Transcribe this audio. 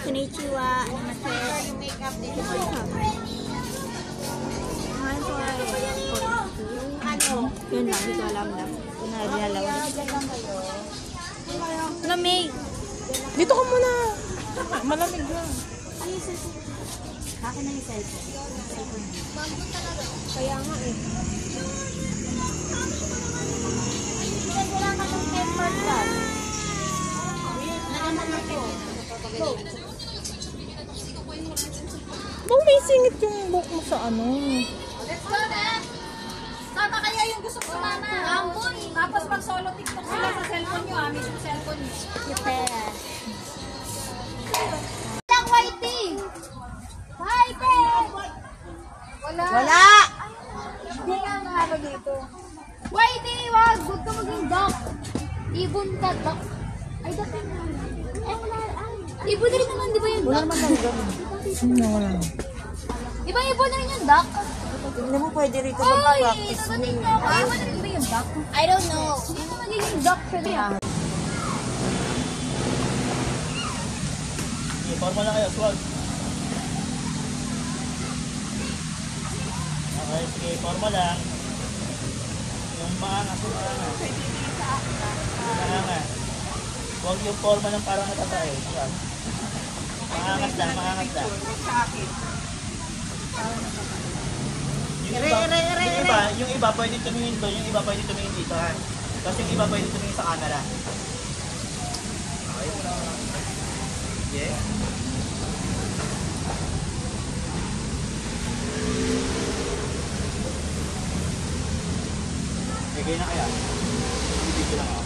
Konnichiwa. Yung makeup din. Ano? Yun lang, hindi ko alam na. Lamig. Dito ka muna. Malamig lang. Akin na yung cellphone. Kaya nga eh. Wala ka ng temper glass. Bang may singit yung buhok mo sa ano? Let's go na! Sama kaya yung gusto ko sumama. Ambon! Tapos pag solo TikTok sila sa cellphone nyo, mismo cellphone nyo. Walang whitey! Whitey! Wala! Wala! Hindi nga nga dito. Whitey! Wag! Huwag ka maging duck! Ibon ka, duck. Ay, duck yun. Ay, wala. Ibon na rin naman, di ba yung duck? Wala. Di ba ibon na rin yung duck? Hindi mo pwede rito Oy! mag-practice. Tatating niyo ako. Ibon na rin ba yung duck? I don't know. Sino magiging duck for them? Okay, forma na kayo, swag. Okay, sige, forma lang. Yung maangas, maangas. Huwag yung forma ng parang natatay. Swag. Maangas lang, maangas lang. Yung iba pwede tumingin doon, yung iba pwede tumingin dito ha. Kasi yung iba pwede tumingin sa camera. Okay. Yeah. Bigay na kaya. Bigay na ako.